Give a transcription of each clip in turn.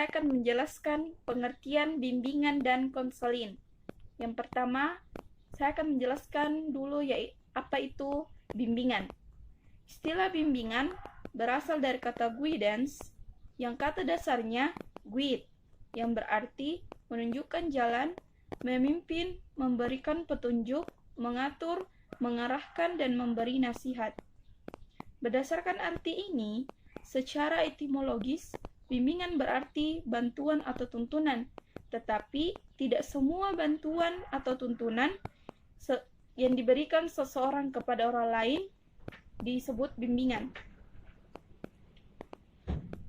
saya akan menjelaskan pengertian bimbingan dan konseling. Yang pertama, saya akan menjelaskan dulu apa itu bimbingan. Istilah bimbingan berasal dari kata guidance, yang kata dasarnya guide, yang berarti menunjukkan jalan, memimpin, memberikan petunjuk, mengatur, mengarahkan, dan memberi nasihat. Berdasarkan arti ini, secara etimologis, bimbingan berarti bantuan atau tuntunan, tetapi tidak semua bantuan atau tuntunan yang diberikan seseorang kepada orang lain disebut bimbingan.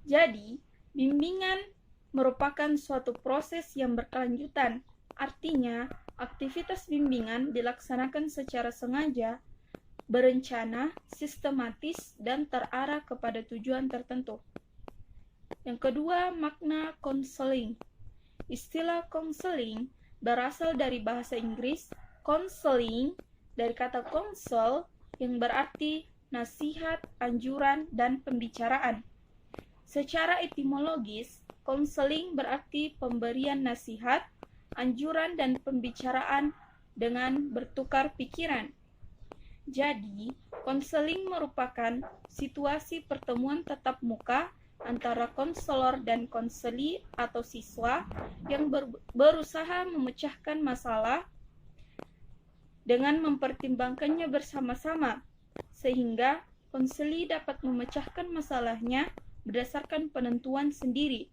Jadi, bimbingan merupakan suatu proses yang berkelanjutan. Artinya, aktivitas bimbingan dilaksanakan secara sengaja, berencana, sistematis, dan terarah kepada tujuan tertentu. Yang kedua, makna konseling. Istilah konseling berasal dari bahasa Inggris counseling, dari kata counsel yang berarti nasihat, anjuran, dan pembicaraan. Secara etimologis, konseling berarti pemberian nasihat, anjuran, dan pembicaraan dengan bertukar pikiran. Jadi, konseling merupakan situasi pertemuan tatap muka antara konselor dan konseli atau siswa yang berusaha memecahkan masalah dengan mempertimbangkannya bersama-sama, sehingga konseli dapat memecahkan masalahnya berdasarkan penentuan sendiri.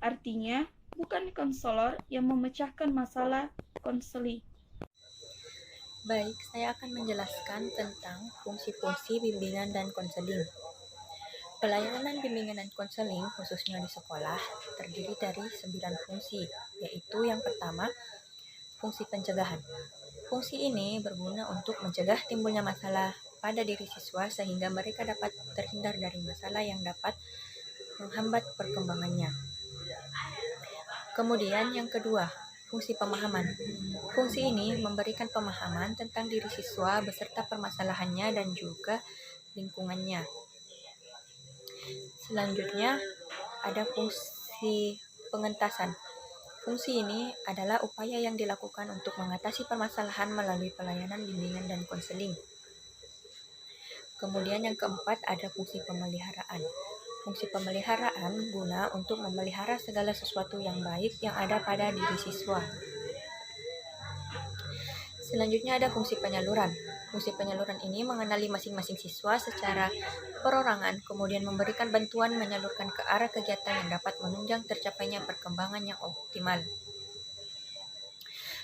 Artinya, bukan konselor yang memecahkan masalah konseli. Baik, saya akan menjelaskan tentang fungsi-fungsi bimbingan dan konseling. Pelayanan bimbingan dan konseling, khususnya di sekolah, terdiri dari 9 fungsi, yaitu yang pertama, fungsi pencegahan. Fungsi ini berguna untuk mencegah timbulnya masalah pada diri siswa sehingga mereka dapat terhindar dari masalah yang dapat menghambat perkembangannya. Kemudian yang kedua, fungsi pemahaman. Fungsi ini memberikan pemahaman tentang diri siswa beserta permasalahannya dan juga lingkungannya. Selanjutnya, ada fungsi pengentasan. Fungsi ini adalah upaya yang dilakukan untuk mengatasi permasalahan melalui pelayanan bimbingan dan konseling. Kemudian yang keempat, ada fungsi pemeliharaan. Fungsi pemeliharaan guna untuk memelihara segala sesuatu yang baik yang ada pada diri siswa. Selanjutnya ada fungsi penyaluran. Fungsi penyaluran ini mengenali masing-masing siswa secara perorangan, kemudian memberikan bantuan menyalurkan ke arah kegiatan yang dapat menunjang tercapainya perkembangan yang optimal.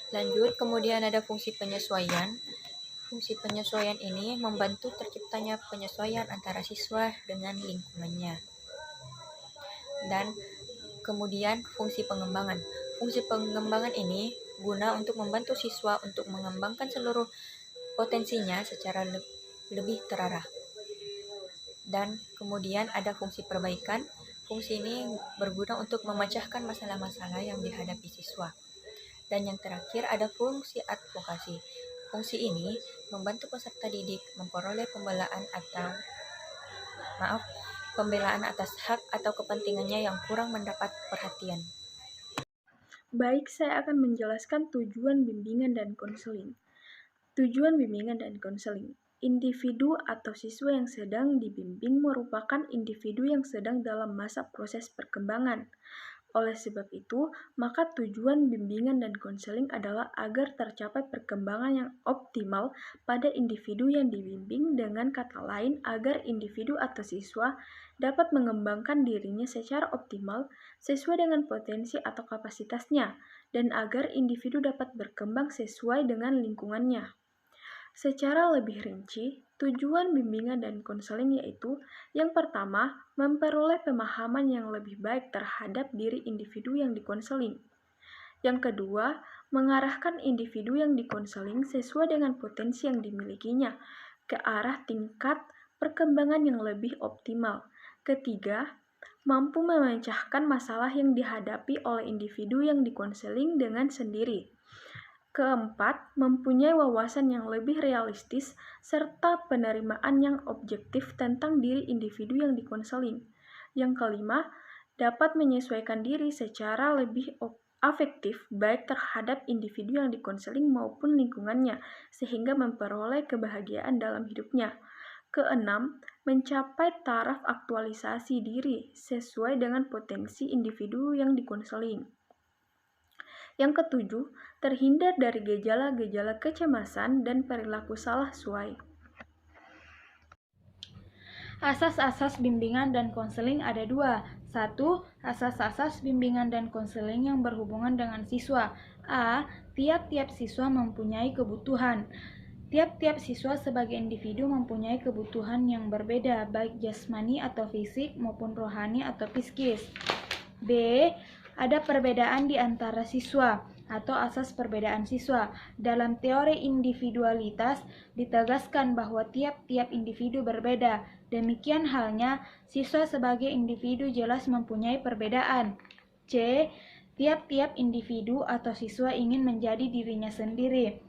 Lanjut, kemudian ada fungsi penyesuaian. Fungsi penyesuaian ini membantu terciptanya penyesuaian antara siswa dengan lingkungannya. Dan kemudian fungsi pengembangan. Fungsi pengembangan ini guna untuk membantu siswa untuk mengembangkan seluruh potensinya secara lebih terarah. Dan kemudian ada fungsi perbaikan. Fungsi ini berguna untuk memecahkan masalah-masalah yang dihadapi siswa. Dan yang terakhir ada fungsi advokasi. Fungsi ini membantu peserta didik memperoleh pembelaan atas hak atau kepentingannya yang kurang mendapat perhatian. Baik, saya akan menjelaskan tujuan bimbingan dan konseling. Tujuan bimbingan dan konseling. Individu atau siswa yang sedang dibimbing merupakan individu yang sedang dalam masa proses perkembangan. Oleh sebab itu, maka tujuan bimbingan dan konseling adalah agar tercapai perkembangan yang optimal pada individu yang dibimbing, dengan kata lain agar individu atau siswa dapat mengembangkan dirinya secara optimal sesuai dengan potensi atau kapasitasnya, dan agar individu dapat berkembang sesuai dengan lingkungannya. Secara lebih rinci, tujuan bimbingan dan konseling yaitu yang pertama, memperoleh pemahaman yang lebih baik terhadap diri individu yang dikonseling. Yang kedua, mengarahkan individu yang dikonseling sesuai dengan potensi yang dimilikinya ke arah tingkat perkembangan yang lebih optimal. Ketiga, mampu memecahkan masalah yang dihadapi oleh individu yang dikonseling dengan sendiri. Keempat, mempunyai wawasan yang lebih realistis serta penerimaan yang objektif tentang diri individu yang dikonseling. Yang kelima, dapat menyesuaikan diri secara lebih afektif baik terhadap individu yang dikonseling maupun lingkungannya, sehingga memperoleh kebahagiaan dalam hidupnya. Keenam, mencapai taraf aktualisasi diri sesuai dengan potensi individu yang dikonseling. Yang ketujuh, terhindar dari gejala-gejala kecemasan dan perilaku salah suai. Asas-asas bimbingan dan konseling ada dua. Satu, asas-asas bimbingan dan konseling yang berhubungan dengan siswa. A. Tiap-tiap siswa mempunyai kebutuhan. Tiap-tiap siswa sebagai individu mempunyai kebutuhan yang berbeda, baik jasmani atau fisik maupun rohani atau psikis. B. Ada perbedaan di antara siswa atau asas perbedaan siswa. Dalam teori individualitas ditegaskan bahwa tiap-tiap individu berbeda. Demikian halnya, siswa sebagai individu jelas mempunyai perbedaan. C. Tiap-tiap individu atau siswa ingin menjadi dirinya sendiri.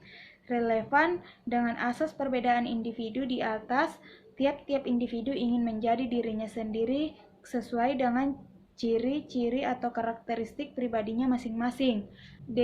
Relevan dengan asas perbedaan individu di atas, tiap-tiap individu ingin menjadi dirinya sendiri sesuai dengan ciri-ciri atau karakteristik pribadinya masing-masing. D.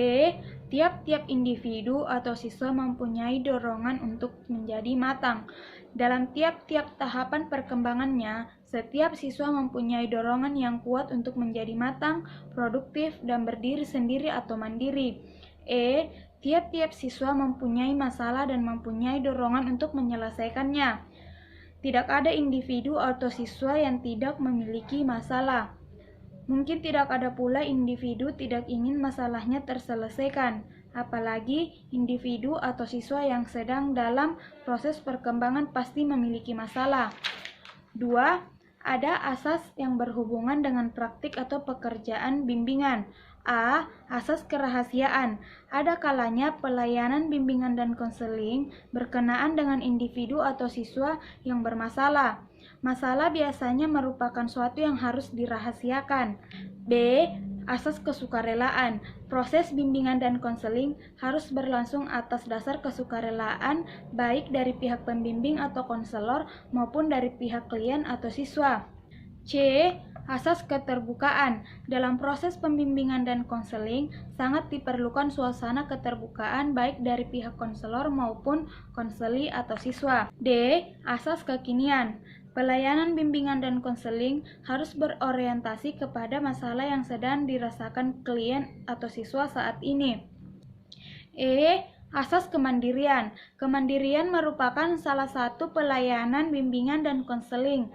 Tiap-tiap individu atau siswa mempunyai dorongan untuk menjadi matang. Dalam tiap-tiap tahapan perkembangannya, setiap siswa mempunyai dorongan yang kuat untuk menjadi matang, produktif, dan berdiri sendiri atau mandiri. E. Tiap-tiap siswa mempunyai masalah dan mempunyai dorongan untuk menyelesaikannya. Tidak ada individu atau siswa yang tidak memiliki masalah. Mungkin tidak ada pula individu tidak ingin masalahnya terselesaikan, apalagi individu atau siswa yang sedang dalam proses perkembangan pasti memiliki masalah. 2. Ada asas yang berhubungan dengan praktik atau pekerjaan bimbingan. A. Asas kerahasiaan. Ada kalanya pelayanan bimbingan dan konseling berkenaan dengan individu atau siswa yang bermasalah. Masalah biasanya merupakan suatu yang harus dirahasiakan. B. Asas kesukarelaan. Proses bimbingan dan konseling harus berlangsung atas dasar kesukarelaan baik dari pihak pembimbing atau konselor maupun dari pihak klien atau siswa. C. Asas keterbukaan. Dalam proses pembimbingan dan konseling, sangat diperlukan suasana keterbukaan baik dari pihak konselor maupun konseli atau siswa. D. Asas kekinian. Pelayanan bimbingan dan konseling harus berorientasi kepada masalah yang sedang dirasakan klien atau siswa saat ini. E. Asas kemandirian. Kemandirian merupakan salah satu pelayanan bimbingan dan konseling.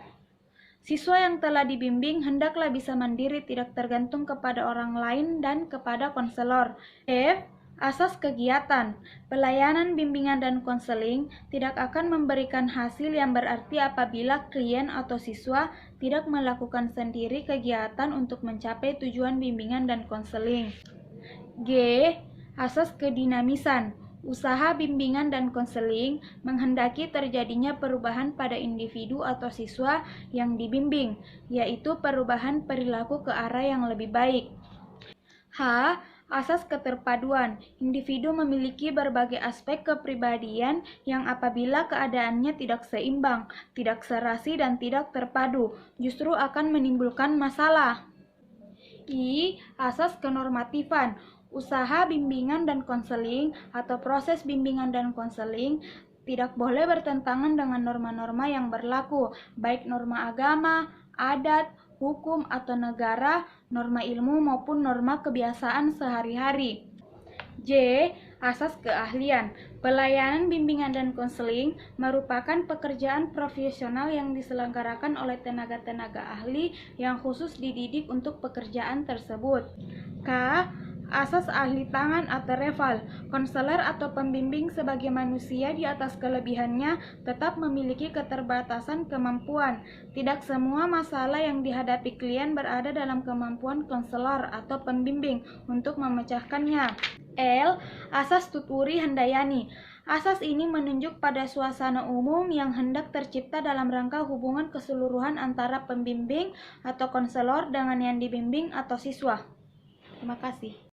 Siswa yang telah dibimbing hendaklah bisa mandiri, tidak tergantung kepada orang lain dan kepada konselor. F. Asas kegiatan. Pelayanan bimbingan dan konseling tidak akan memberikan hasil yang berarti apabila klien atau siswa tidak melakukan sendiri kegiatan untuk mencapai tujuan bimbingan dan konseling. G. Asas kedinamisan. Usaha bimbingan dan konseling menghendaki terjadinya perubahan pada individu atau siswa yang dibimbing, yaitu perubahan perilaku ke arah yang lebih baik. H. Asas keterpaduan. Individu memiliki berbagai aspek kepribadian yang apabila keadaannya tidak seimbang, tidak serasi, dan tidak terpadu, justru akan menimbulkan masalah. I. Asas kenormatifan. Usaha bimbingan dan konseling atau proses bimbingan dan konseling tidak boleh bertentangan dengan norma-norma yang berlaku, baik norma agama, adat, hukum atau negara, norma ilmu maupun norma kebiasaan sehari-hari. J. Asas keahlian. Pelayanan bimbingan dan konseling merupakan pekerjaan profesional yang diselenggarakan oleh tenaga-tenaga ahli yang khusus dididik untuk pekerjaan tersebut. K. Asas ahli tangan atau reval. Konselor atau pembimbing sebagai manusia di atas kelebihannya tetap memiliki keterbatasan kemampuan. Tidak semua masalah yang dihadapi klien berada dalam kemampuan konselor atau pembimbing untuk memecahkannya. L. Asas tuturi handayani. Asas ini menunjuk pada suasana umum yang hendak tercipta dalam rangka hubungan keseluruhan antara pembimbing atau konselor dengan yang dibimbing atau siswa. Terima kasih.